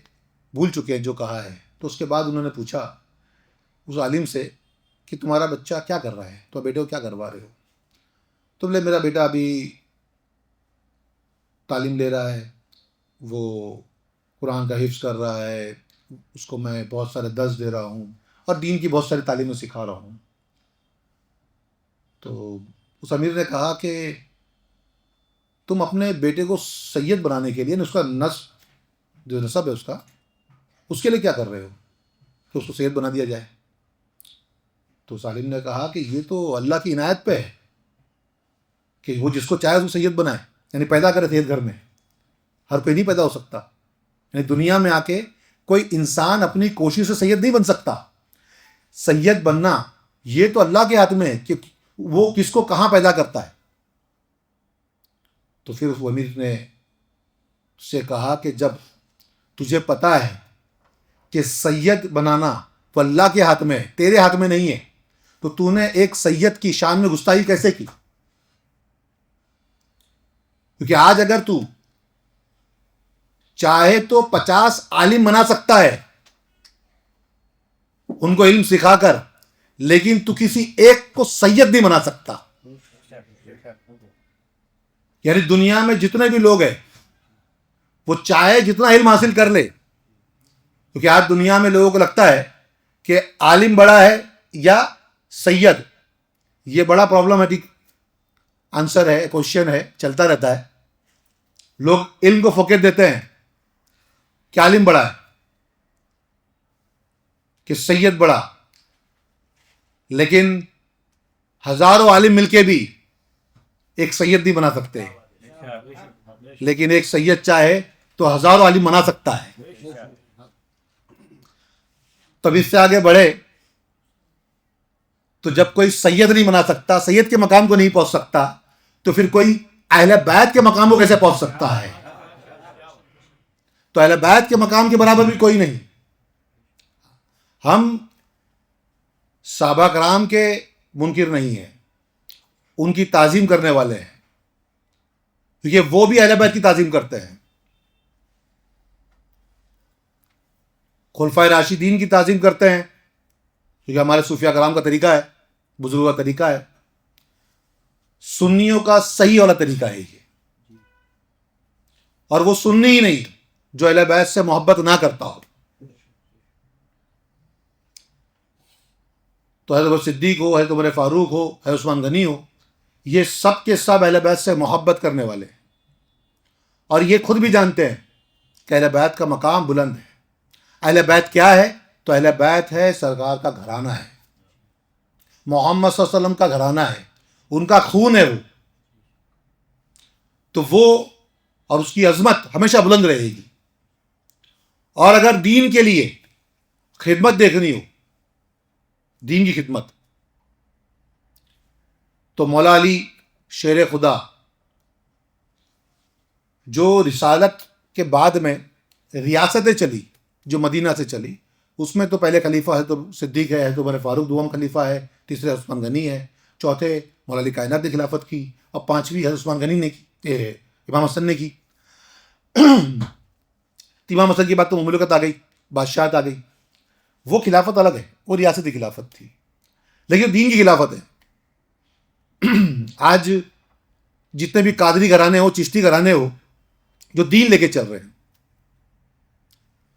A: بھول چکے ہیں جو کہا ہے، تو اس کے بعد انہوں نے پوچھا اس عالم سے کہ تمہارا بچہ کیا کر رہا ہے، تو بیٹے کو کیا کروا رہے ہو؟ تو بولے میرا بیٹا ابھی تعلیم لے رہا ہے، وہ قرآن کا حفظ کر رہا ہے، اس کو میں بہت سارے درس دے رہا ہوں اور دین کی بہت ساری تعلیمیں سکھا رہا ہوں۔ تو اس امیر نے کہا کہ تم اپنے بیٹے کو سید بنانے کے لیے اس کا نسب جو نسب ہے اس کے لیے کیا کر رہے ہو کہ اس کو سید بنا دیا جائے؟ تو اس عالم نے کہا کہ یہ تو اللہ کی عنایت پہ ہے کہ وہ جس کو چاہے اس کو سید بنائے، یعنی پیدا کرے سید گھر میں، ہر کوئی نہیں پیدا ہو سکتا، یعنی دنیا میں آ کے کوئی انسان اپنی کوشش سے سید نہیں بن سکتا۔ سید بننا یہ تو اللہ کے ہاتھ میں ہے کہ وہ کس کو کہاں پیدا کرتا ہے۔ تو پھر اس امیر نے سے کہا کہ جب تجھے پتا ہے کہ سید بنانا تو اللہ کے ہاتھ میں ہے، تیرے ہاتھ میں نہیں ہے، تو تو نے ایک سید کی شان میں گستاخی کیسے کی؟ کیونکہ آج اگر تو چاہے تو 50 عالم بنا سکتا ہے ان کو علم سکھا کر، لیکن تو کسی ایک کو سید نہیں بنا سکتا۔ یعنی دنیا میں جتنے بھی لوگ ہیں وہ چاہے جتنا علم حاصل کر لے، کیونکہ آج دنیا میں لوگوں کو لگتا ہے کہ عالم بڑا ہے یا سید، یہ بڑا پرابلمٹک آنسر ہے، کوشچن ہے، چلتا رہتا ہے۔ لوگ علم کو فوقیت دیتے ہیں کہ عالم بڑا ہے کہ سید بڑا، لیکن ہزاروں عالم مل کے بھی ایک سید نہیں بنا سکتے، لیکن ایک سید چاہے تو ہزاروں عالم بنا سکتا ہے۔ تب اس سے آگے بڑھے تو جب کوئی سید نہیں بنا سکتا، سید کے مقام کو نہیں پہنچ سکتا، تو پھر کوئی اہل بیت کے مقام کو کیسے پہنچ سکتا ہے؟ تو اہل بیت کے مقام کے برابر بھی کوئی نہیں۔ ہم صحابہ کرام کے منکر نہیں ہیں، ان کی تعظیم کرنے والے ہیں، کیونکہ وہ بھی اہل بیت کی تعظیم کرتے ہیں۔ خلفائے راشدین کی تعظیم کرتے ہیں، کیونکہ ہمارے صوفیاء کرام کا طریقہ ہے، بزرگوں کا طریقہ ہے۔ سنیوں کا صحیح والا طریقہ ہے یہ، اور وہ سنی ہی نہیں جو اہل بیت سے محبت نہ کرتا ہو۔ تو حضرت صدیق ہو، حضرت عمر فاروق ہو، حضرت عثمان غنی ہو، یہ سب کے سب اہل بیت سے محبت کرنے والے ہیں، اور یہ خود بھی جانتے ہیں کہ اہل بیت کا مقام بلند ہے۔ اہل بیت کیا ہے؟ تو اہل بیت ہے سرکار کا گھرانہ ہے، محمد صلی اللہ علیہ وسلم کا گھرانہ ہے، ان کا خون ہے تو وہ اور اس کی عظمت ہمیشہ بلند رہے گی. اور اگر دین کے لیے خدمت دیکھنی ہو، دین کی خدمت، تو مولا علی شیر خدا جو رسالت کے بعد میں ریاستیں چلی، جو مدینہ سے چلی، اس میں تو پہلے خلیفہ ہے تو صدیق ہے، تو عمر فاروق دوم خلیفہ ہے، تیسرے عثمان غنی ہے، چوتھے مولا علی کائنات نے خلافت کی، اور پانچویں حضرت عثمان غنی نے کی، امام حسن نے کی. امام حسن کی بات تو مملکت آ گئی، بادشاہت آ گئی. وہ خلافت الگ ہے، وہ ریاستی خلافت تھی، لیکن دین کی خلافت ہے. آج جتنے بھی قادری گھرانے ہو، چشتی گھرانے ہو، جو دین لے کے چل رہے ہیں،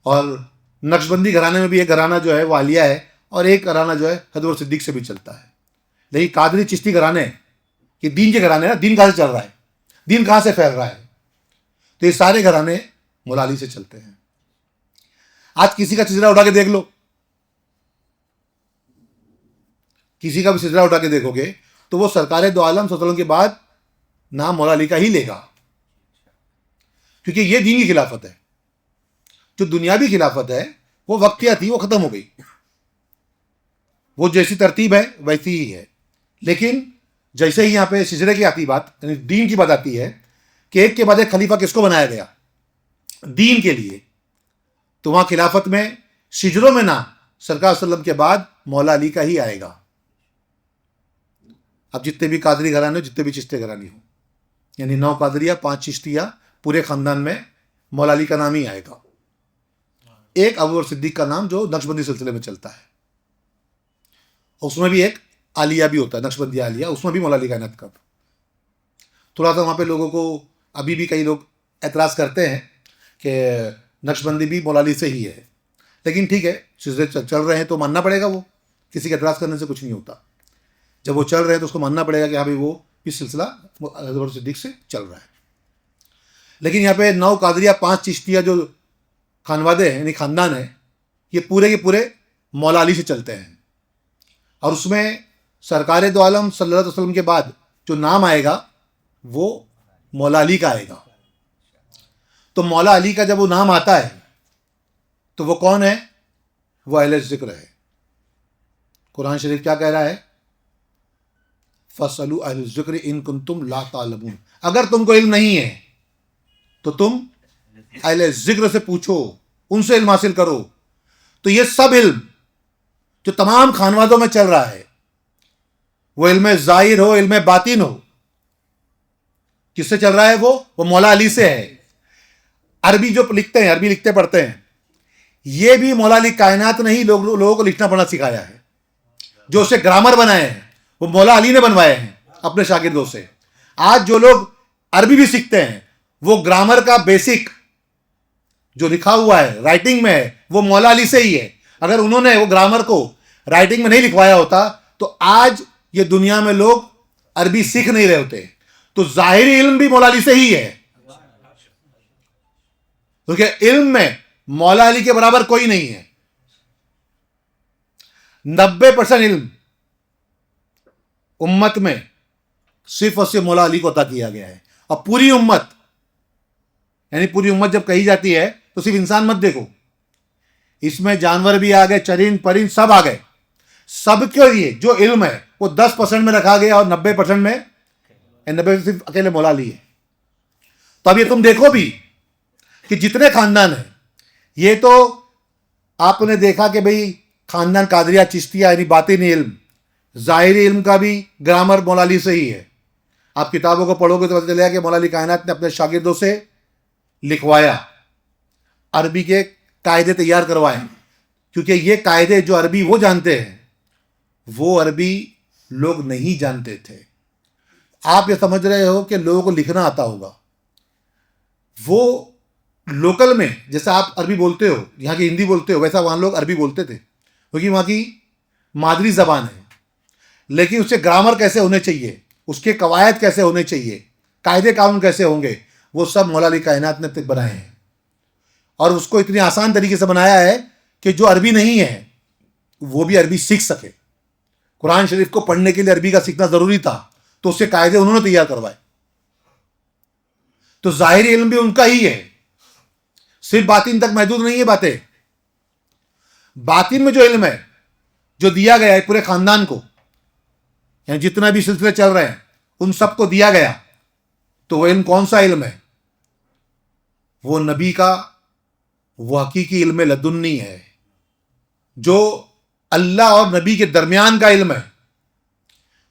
A: اور نقشبندی گھرانے میں بھی ایک گھرانہ جو ہے وہ عالیہ ہے، اور ایک گھرانہ جو ہے حضرت صدیق سے بھی چلتا ہے. لیکن قادری چشتی گھرانے یہ دین کے گھرانے ہیں. دین کہاں سے چل رہا ہے، دین کہاں سے پھیل رہا ہے؟ تو یہ سارے گھرانے مولا علی سے چلتے ہیں. آج کسی کا سلسلہ اٹھا کے دیکھ لو، کسی کا بھی سلسلہ اٹھا کے دیکھو گے تو وہ سرکار دو عالم صلی اللہ علیہ وسلم کے بعد نام مولا علی کا ہی لے گا، کیونکہ یہ دین کی خلافت ہے. جو دنیاوی خلافت ہے وہ وقتیہ تھی، وہ ختم ہو گئی، وہ جیسی ترتیب ہے ویسی ہی ہے. لیکن جیسے ہی یہاں پہ سجرے کی آتی بات، یعنی دین کی بات آتی ہے کہ ایک کے بعد ایک خلیفہ کس کو بنایا گیا دین کے لیے، تو وہاں خلافت میں شجروں میں نام سرکار صلی اللہ علیہ وسلم کے بعد مولا علی کا ہی آئے گا. اب جتنے بھی قادری گھرانے ہو، جتنے بھی چشتے گھرانے ہو، یعنی 9 قادریہ 5 چشتیہ، پورے خاندان میں مولا علی کا نام ہی آئے گا. ایک ابو بکر صدیق کا نام جو نقشبندی سلسلے میں چلتا ہے، اس میں بھی ایک عالیہ بھی ہوتا ہے، نقشبندی عالیہ، اس میں بھی مولا علی کائنات کا. تھوڑا سا وہاں پہ لوگوں کو ابھی بھی کئی لوگ اعتراض کرتے ہیں کہ نقشبندی بھی مولا علی سے ہی ہے، لیکن ٹھیک ہے، سلسلے چل رہے ہیں تو ماننا پڑے گا. وہ کسی کے اعتراض کرنے سے کچھ نہیں ہوتا. جب وہ چل رہے ہیں تو اس کو ماننا پڑے گا کہ ہاں بھائی وہ اس سلسلہ حضرت صدیق سے چل رہا ہے. لیکن یہاں پہ 9 قادریہ 5 چشتیہ جو خانوادے ہیں، یعنی خاندان ہیں، یہ پورے کے پورے مولا علی سے چلتے ہیں. اور اس میں سرکار دو عالم صلی اللہ علیہ وسلم کے بعد جو نام آئے گا وہ مولا علی کا آئے گا. تو مولا علی کا جب وہ نام آتا ہے تو وہ کون ہے؟ وہ اہل ذکر ہے. قرآن شریف کیا کہہ رہا ہے؟ فَاسْأَلُوا أَهْلَ الذِّكْرِ إِن كُنتُمْ لَا تَعْلَمُونَ. اگر تم کو علم نہیں ہے تو تم اہل ذکر سے پوچھو، ان سے علم حاصل کرو. تو یہ سب علم جو تمام خانوادوں میں چل رہا ہے، وہ علم ظاہر ہو، علم باطن ہو، کس سے چل رہا ہے؟ وہ مولا علی سے ہے. عربی جو لکھتے ہیں، عربی لکھتے پڑھتے ہیں، یہ بھی مولا علی کائنات نے ہی لوگوں کو لکھنا پڑھنا سکھایا ہے. جو اسے گرامر بنائے ہیں وہ مولا علی نے بنوائے ہیں اپنے شاگردوں سے. آج جو لوگ عربی بھی سیکھتے ہیں، وہ گرامر کا بیسک جو لکھا ہوا ہے رائٹنگ میں ہے، وہ مولا علی سے ہی ہے. اگر انہوں نے وہ گرامر کو رائٹنگ میں نہیں لکھوایا ہوتا تو آج یہ دنیا میں لوگ عربی سیکھ نہیں رہے ہوتے. تو ظاہری علم بھی مولا علی سے ہی ہے، کیونکہ علم میں مولا علی کے برابر کوئی نہیں ہے. 90% علم امت میں صرف اور صرف مولا علی کو عطا کیا گیا ہے. اور پوری امت، یعنی پوری امت جب کہی جاتی ہے تو صرف انسان مت دیکھو، اس میں جانور بھی آ گئے، چرند پرند سب آ گئے. سب کے لیے جو علم ہے وہ 10% میں رکھا گیا، اور 90% میں 90 صرف اکیلے مولا علی ہے. تو اب یہ تم دیکھو بھی کہ جتنے خاندان ہیں، یہ تو آپ نے دیکھا کہ بھئی خاندان قادریہ چشتیہ، یعنی باطنی علم، ظاہری علم کا بھی گرامر مولا علی سے ہی ہے. آپ کتابوں کو پڑھو گے تو پتہ چلے گا کہ مولا علی کائنات نے اپنے شاگردوں سے لکھوایا، عربی کے قاعدے تیار کروائے. کیونکہ یہ قاعدے جو عربی وہ جانتے ہیں، وہ عربی لوگ نہیں جانتے تھے. آپ یہ سمجھ رہے ہو کہ لوگوں کو لکھنا آتا ہوگا. وہ لوکل میں جیسا آپ عربی بولتے ہو، یہاں کی ہندی بولتے ہو، ویسا وہاں لوگ عربی بولتے تھے، کیونکہ وہاں کی مادری زبان ہے. لیکن اس سے گرامر کیسے ہونے چاہیے، اس کے قواعد کیسے ہونے چاہیے، قاعدے قانون کیسے ہوں گے، وہ سب مولا علی کائنات نے بنائے ہیں. اور اس کو اتنی آسان طریقے سے بنایا ہے کہ جو عربی نہیں ہے وہ بھی عربی سیکھ سکے. قرآن شریف کو پڑھنے کے لیے عربی کا سیکھنا ضروری تھا تو اس کے قاعدے انہوں نے تیار کروائے. تو ظاہری علم بھی ان کا ہی ہے, صرف باطن تک محدود نہیں ہے باتیں. باطن میں جو علم ہے جو دیا گیا ہے پورے خاندان کو, یعنی جتنا بھی سلسلے چل رہے ہیں ان سب کو دیا گیا, تو وہ علم کون سا علم ہے؟ وہ نبی کا وہ حقیقی علم لدنی ہے, جو اللہ اور نبی کے درمیان کا علم ہے.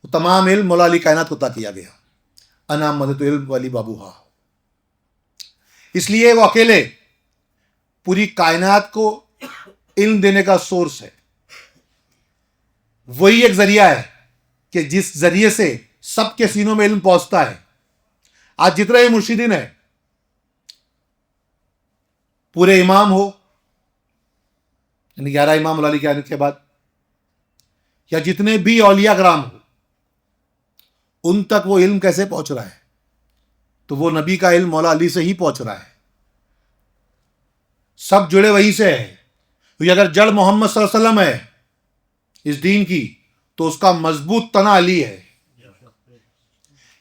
A: وہ تمام علم مولا علی کائنات کو عطا کیا گیا. انا مدت علم والی بابوہا. اس لیے وہ اکیلے پوری کائنات کو علم دینے کا سورس ہے. وہی ایک ذریعہ ہے کہ جس ذریعے سے سب کے سینوں میں علم پہنچتا ہے. آج جتنے مرشدین ہیں, پورے امام ہو, یعنی 11 امام مولا علی کی آنے کے بعد, یا جتنے بھی اولیاء کرام ہو, ان تک وہ علم کیسے پہنچ رہا ہے؟ تو وہ نبی کا علم مولا علی سے ہی پہنچ رہا ہے. سب جڑے وہی سے ہے. کیونکہ اگر جڑ محمد صلی اللہ علیہ وسلم ہے اس دین کی, تو اس کا مضبوط تنا علی ہے.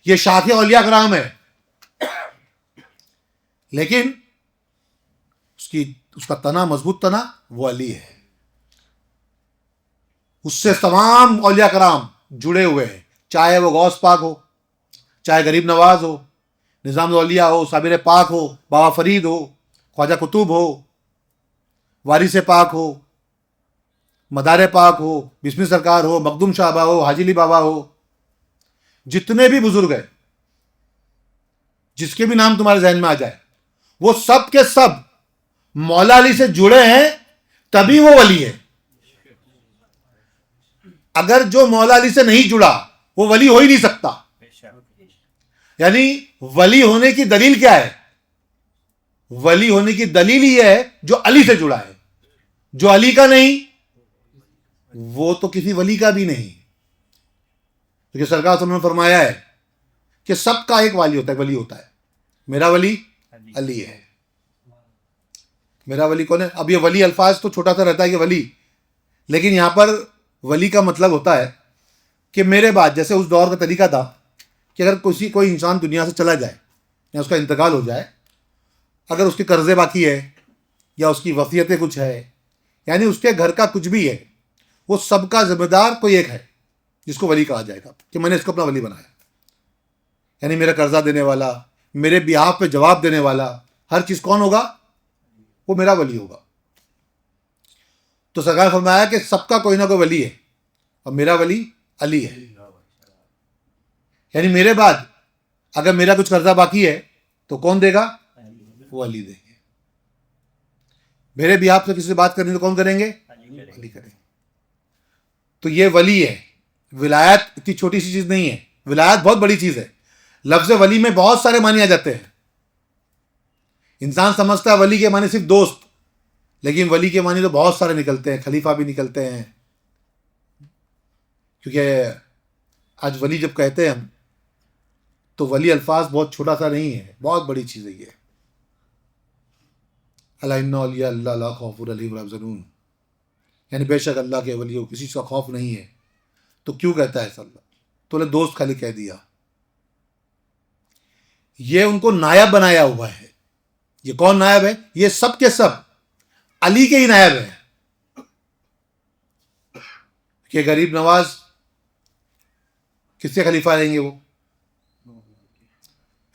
A: یہ شاخ اولیاء کرام ہے, لیکن اس کا تنا, مضبوط تنا وہ علی ہے. اس سے تمام اولیاء کرام جڑے ہوئے ہیں, چاہے وہ غوث پاک ہو, چاہے غریب نواز ہو, نظام الاولیاء ہو, صابر پاک ہو, بابا فرید ہو, خواجہ قطب ہو, وارث پاک ہو, مدار پاک ہو, بسمی سرکار ہو, مخدوم شاہبہ ہو, حاجی علی بابا ہو, جتنے بھی بزرگ ہیں, جس کے بھی نام تمہارے ذہن میں آ جائے, وہ سب کے سب مولا علی سے جڑے ہیں, تبھی وہ ولی ہے. اگر جو مولا علی سے نہیں جڑا وہ ولی ہو ہی نہیں سکتا. یعنی ولی ہونے کی دلیل کیا ہے؟ ولی ہونے کی دلیل یہ ہے جو علی سے جڑا ہے. جو علی کا نہیں وہ تو کسی ولی کا بھی نہیں. کیونکہ سرکار صلی اللہ علیہ وسلم نے فرمایا ہے کہ سب کا ایک ولی ہوتا ہے. میرا ولی علی ہے. میرا ولی کون ہے؟ اب یہ ولی الفاظ تو چھوٹا سا رہتا ہے کہ ولی, لیکن یہاں پر ولی کا مطلب ہوتا ہے کہ میرے بعد, جیسے اس دور کا طریقہ تھا کہ اگر کوئی انسان دنیا سے چلا جائے یا اس کا انتقال ہو جائے, اگر اس کے قرضے باقی ہے یا اس کی وصیتیں کچھ ہے, یعنی اس کے گھر کا کچھ بھی ہے, وہ سب کا ذمہ دار کوئی ایک ہے جس کو ولی کہا جائے گا کہ میں نے اس کو اپنا ولی بنایا. یعنی میرا قرضہ دینے والا, میرے بیہاف پہ جواب دینے والا, ہر چیز کون ہوگا؟ وہ میرا ولی ہوگا. تو سرکار نے فرمایا کہ سب کا کوئی نہ کوئی ولی ہے, اور میرا ولی علی ہے. یعنی میرے بعد اگر میرا کچھ قرضہ باقی ہے تو کون دے گا؟ وہ علی دیں گے. میرے بیہاف سے کسی سے بات کرنی تو کون کریں گے؟ علی کریں گے. تو یہ ولی ہے. ولایت اتنی چھوٹی سی چیز نہیں ہے, ولایت بہت بڑی چیز ہے. لفظ ولی میں بہت سارے معنی آ جاتے ہیں. انسان سمجھتا ہے ولی کے معنی صرف دوست, لیکن ولی کے معنی تو بہت سارے نکلتے ہیں, خلیفہ بھی نکلتے ہیں. کیونکہ آج ولی جب کہتے ہیں ہم, تو ولی الفاظ بہت چھوٹا سا نہیں ہے, بہت بڑی چیز ہے یہ. الا ان اولیاء اللہ لا خوف علیہم ولا یحزنون, یعنی بے شک اللہ کے ولیوں کسی کا خوف نہیں ہے. تو کیوں کہتا ہے صلی اللہ؟ تو نے دوست خالی کہہ دیا. یہ ان کو نائب بنایا ہوا ہے. یہ کون نائب ہے؟ یہ سب کے سب علی کے ہی نائب ہیں. کہ غریب نواز کس سے خلیفہ لیں گے؟ وہ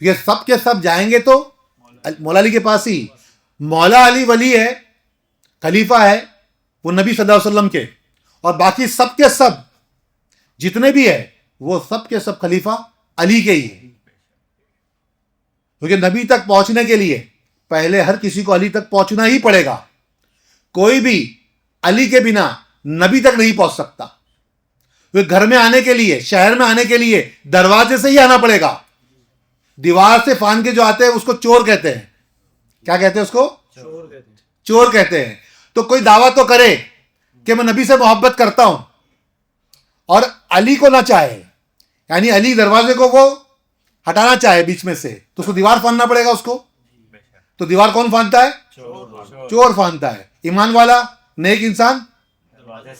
A: یہ سب کے سب جائیں گے تو مولا علی کے پاس ہی. مولا علی ولی ہے, خلیفہ ہے وہ نبی صلی اللہ علیہ وسلم کے, اور باقی سب کے سب جتنے بھی ہیں وہ سب کے سب خلیفہ علی کے ہی ہیں. کیونکہ نبی تک پہنچنے کے لیے پہلے ہر کسی کو علی تک پہنچنا ہی پڑے گا. کوئی بھی علی کے بنا نبی تک نہیں پہنچ سکتا. گھر میں آنے کے لیے, شہر میں آنے کے لیے دروازے سے ہی آنا پڑے گا. دیوار سے فان کے جو آتے ہیں اس کو چور کہتے ہیں. کیا کہتے ہیں اس کو؟ چور کہتے ہیں. تو کوئی دعویٰ تو کرے کہ میں نبی سے محبت کرتا ہوں اور علی کو نہ چاہے, یعنی علی دروازے کو وہ ہٹانا چاہے بیچ میں سے, تو اس کو دیوار پھاندنا پڑے گا اس کو. تو دیوار کون پھاندتا ہے؟ چور پھاندتا ہے. ایمان والا نیک انسان دروازے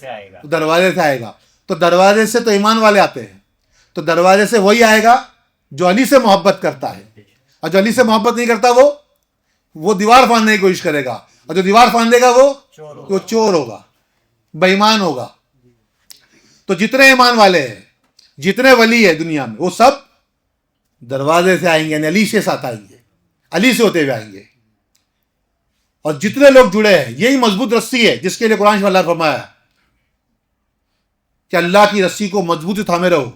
A: سے آئے گا. تو دروازے سے تو ایمان والے آتے ہیں، تو دروازے سے وہی آئے گا جو علی سے محبت کرتا ہے، اور جو علی سے محبت نہیں کرتا وہ دیوار پھاندنے کی کوشش کرے گا، اور جو دیوار پھاند دے گا وہ چور ہوگا، بے ایمان ہوگا۔ تو جتنے ایمان والے ہیں، جتنے ولی ہیں دنیا میں، وہ سب دروازے سے آئیں گے، یعنی علی کے ساتھ آئیں گے، علی سے ہوتے ہوئے آئیں گے۔ اور جتنے لوگ جڑے ہیں، یہی مضبوط رسی ہے جس کے لیے قرآن میں اللہ نے فرمایا کہ اللہ کی رسی کو مضبوطی تھامے رہو۔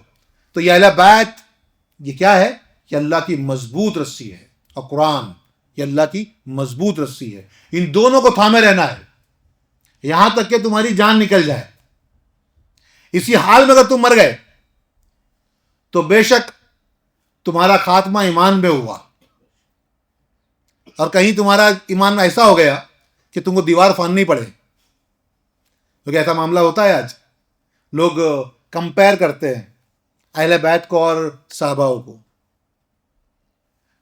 A: تو یہ اہل بیت، یہ کیا ہے؟ یہ اللہ کی مضبوط رسی ہے، اور قرآن یہ اللہ کی مضبوط رسی ہے۔ ان دونوں کو تھامے رہنا ہے یہاں تک کہ تمہاری جان نکل جائے۔ اسی حال میں اگر تم مر گئے تو بے شک تمہارا خاتمہ ایمان میں ہوا، اور کہیں تمہارا ایمان ایسا ہو گیا کہ تم کو دیوار پھاندنی پڑے، کیونکہ ایسا معاملہ ہوتا ہے آج۔ لوگ کمپیئر کرتے ہیں اہل بیت کو اور صحابہ کو۔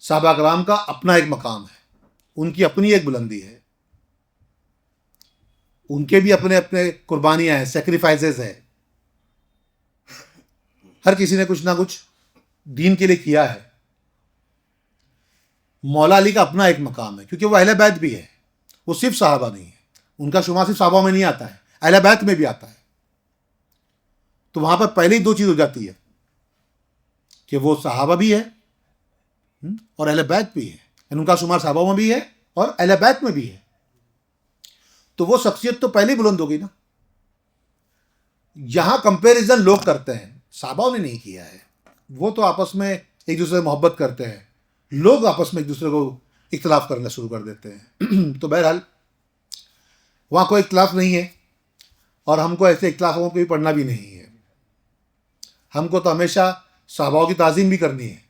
A: صحابہ کرام کا اپنا ایک مقام ہے، ان کی اپنی ایک بلندی ہے، ان کے بھی اپنے اپنے قربانیاں ہیں، سیکریفائسز ہیں۔ ہر کسی نے کچھ نہ کچھ دین کے لیے کیا ہے۔ مولا علی کا اپنا ایک مقام ہے، کیونکہ وہ اہل بیت بھی ہے، وہ صرف صحابہ نہیں ہے، ان کا شمار صرف صحابہ میں نہیں آتا ہے، اہل بیت میں بھی آتا ہے۔ تو وہاں پر پہلے ہی دو چیز ہو جاتی ہے کہ وہ صحابہ بھی ہے اور اہل بیت بھی ہے، یعنی ان کا شمار صحابہ میں بھی ہے اور اہل بیت میں بھی ہے۔ تو وہ شخصیت تو پہلے ہی بلند ہو گئی نا۔ یہاں کمپیریزن لوگ کرتے ہیں، صحابہ نے نہیں کیا ہے، وہ تو آپس میں ایک دوسرے سے محبت کرتے ہیں، لوگ آپس میں ایک دوسرے کو اختلاف کرنا شروع کر دیتے ہیں۔ تو بہرحال وہاں کوئی اختلاف نہیں ہے، اور ہم کو ایسے اختلافوں کو بھی پڑھنا بھی نہیں ہے۔ ہم کو تو ہمیشہ صحابہ کی تعظیم بھی کرنی ہے۔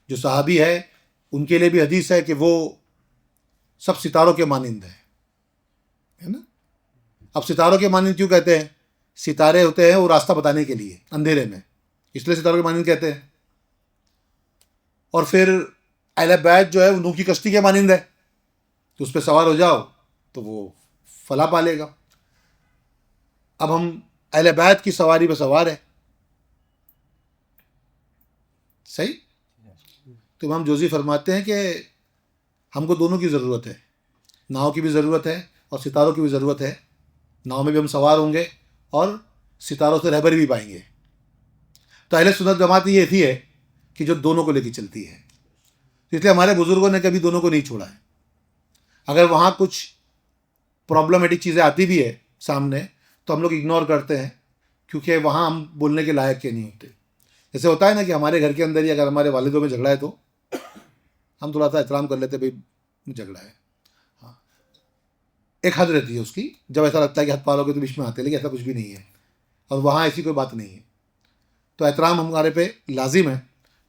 A: جو صحابی ہے ان کے لیے بھی حدیث ہے کہ وہ سب ستاروں کے مانند ہے نا۔ اب ستاروں کے مانند کیوں کہتے ہیں؟ ستارے ہوتے ہیں وہ راستہ بتانے کے لیے اندھیرے میں، اس لیے ستاروں کے مانند کہتے ہیں۔ اور پھر اہل بیت جو ہے وہ نوح کی کشتی کے مانند ہے، تو اس پہ سوار ہو جاؤ تو وہ فلاح پالے گا۔ اب ہم اہل بیت کی سواری پہ سوار ہیں، صحیح؟ تو امام جوزی فرماتے ہیں کہ ہم کو دونوں کی ضرورت ہے، ناؤ کی بھی ضرورت ہے اور ستاروں کی بھی ضرورت ہے۔ ناؤ میں بھی ہم سوار ہوں گے اور ستاروں سے رہبری بھی پائیں گے۔ تو اہل سنت جماعت یہ ایسی ہے کہ جو دونوں کو لے کے چلتی ہے، اس لیے ہمارے بزرگوں نے کبھی دونوں کو نہیں چھوڑا ہے۔ اگر وہاں کچھ پرابلمٹک چیزیں آتی بھی ہے سامنے تو ہم لوگ اگنور کرتے ہیں، کیونکہ وہاں ہم بولنے کے لائق کے نہیں ہوتے۔ جیسے ہوتا ہے نا کہ ہمارے گھر کے اندر ہی اگر ہمارے والدوں میں جھگڑا ہے تو ہم تھوڑا سا احترام کر لیتے، بھائی جھگڑا ہے، ہاں ایک حد رہتی ہے اس کی، جب ایسا لگتا ہے کہ حد پار ہو گے تو بیچ میں آتے، لیکن ایسا کچھ بھی نہیں ہے، اور وہاں ایسی کوئی بات نہیں ہے۔ تو احترام ہمارے پہ لازم ہے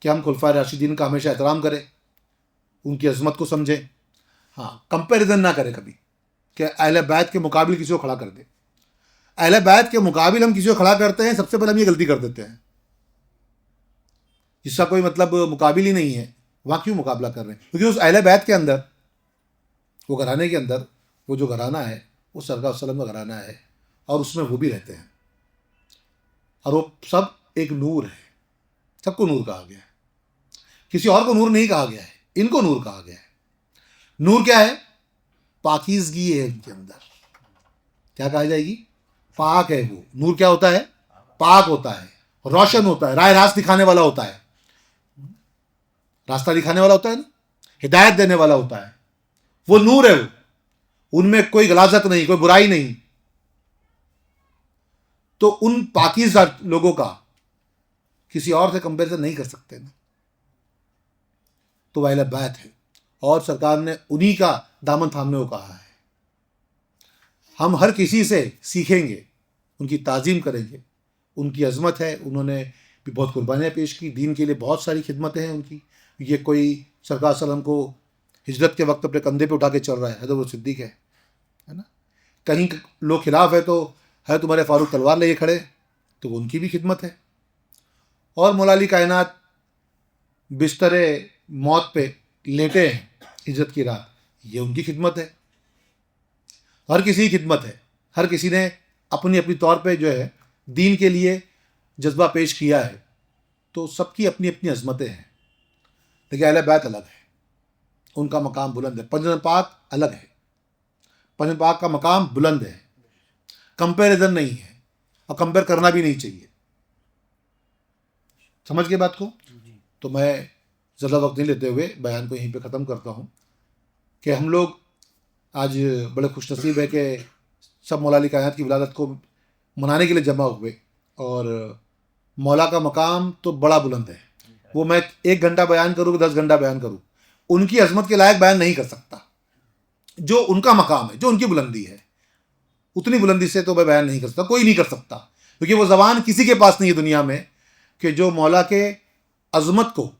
A: کہ ہم خلفائے راشدین کا ہمیشہ احترام کریں، ان کی عظمت کو سمجھیں۔ ہاں، کمپیریزن نہ کریں کبھی کہ اہل بیت کے مقابل کسی کو کھڑا کر دیں۔ اہل بیت کے مقابل ہم کسی کو کھڑا کرتے ہیں، سب سے پہلے ہم یہ غلطی کر دیتے ہیں، جس کا کوئی مطلب مقابل ہی نہیں ہے، وہاں کیوں مقابلہ کر رہے ہیں؟ کیونکہ اس اہل بیت کے اندر، وہ گھرانے کے اندر، وہ جو گھرانہ ہے وہ سرکار صلی اللہ علیہ وسلم کا گھرانہ ہے، اور اس میں وہ بھی رہتے ہیں، اور وہ سب ایک نور ہے، سب کو نور کہا گیا ہے، کسی اور کو نور نہیں کہا گیا ہے، ان کو نور کہا گیا ہے۔ نور کیا ہے؟ پاکیزگی ہے ان کے اندر، کیا کہا جائے گی؟ پاک ہے وہ نور۔ کیا ہوتا ہے؟ پاک ہوتا ہے، روشن ہوتا ہے، راہ راست دکھانے والا ہوتا ہے، راستہ دکھانے والا ہوتا ہے نا، ہدایت دینے والا ہوتا ہے، وہ نور ہے۔ وہ ان میں کوئی غلاظت نہیں، کوئی برائی نہیں۔ تو ان پاکیزہ لوگوں کا کسی اور سے کمپیریزن نہیں کر سکتے نا، تو وہ اہل بیت ہے، اور سرکار نے انہی کا دامن تھامنے کو کہا ہے۔ ہم ہر کسی سے سیکھیں گے، ان کی تعظیم کریں گے، ان کی عظمت ہے، انہوں نے بھی بہت قربانیاں پیش کی، دین کے لیے بہت ساری خدمتیں ہیں ان کی۔ یہ کوئی سرکار صلی اللہ علیہ وسلم کو ہجرت کے وقت اپنے کندھے پہ اٹھا کے چل رہا ہے، حضرت صدیق ہے نا۔ کہیں لوگ خلاف ہے تو ہے تمہارے فاروق تلوار لے کے کھڑے، تو ان کی بھی خدمت ہے۔ اور مولا علی کائنات بستر موت پہ لیٹے ہیں ہجرت کی رات، یہ ان کی خدمت ہے۔ ہر کسی کی خدمت ہے، ہر کسی نے اپنی اپنی طور پہ جو ہے دین کے لیے جذبہ پیش کیا ہے، تو سب کی اپنی اپنی عظمتیں ہیں، لیکن اہل بیت الگ ہے، ان کا مقام بلند ہے. پنج پاک الگ ہے، پنج پاک کا مقام بلند ہے، کمپیریزن نہیں ہے، اور کمپیئر کرنا بھی نہیں چاہیے. سمجھ گئے بات کو؟ تو میں زیادہ وقت نہیں لیتے ہوئے بیان کو یہیں پہ ختم کرتا ہوں کہ ہم لوگ آج بڑے خوش نصیب ہے کہ سب مولا علی کائنات کی ولادت کو منانے کے لیے جمع ہوئے، اور مولا کا مقام تو بڑا بلند ہے. وہ میں 1 گھنٹہ بیان کروں کہ 10 گھنٹہ بیان کروں، ان کی عظمت کے لائق بیان نہیں کر سکتا. جو ان کا مقام ہے، جو ان کی بلندی ہے، اتنی بلندی سے تو میں بیان نہیں کر سکتا، کوئی نہیں کر سکتا، کیونکہ وہ زبان کسی کے پاس نہیں ہے دنیا میں کہ جو مولا کے عظمت کو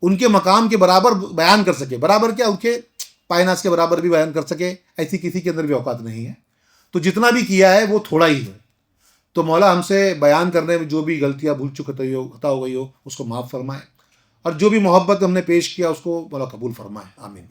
A: ان کے مقام کے برابر بیان کر سکے. برابر کیا، ان کے پائناس کے برابر بھی بیان کر سکے، ایسی کسی کے اندر بھی اوقات نہیں ہے. تو جتنا بھی کیا ہے وہ تھوڑا ہی ہے. تو مولا ہم سے بیان کرنے میں جو بھی غلطیاں بھول چکے ہو، خطا ہو گئی ہو، اس کو معاف فرمائے، اور جو بھی محبت ہم نے پیش کیا اس کو مولا قبول فرمائے. آمین.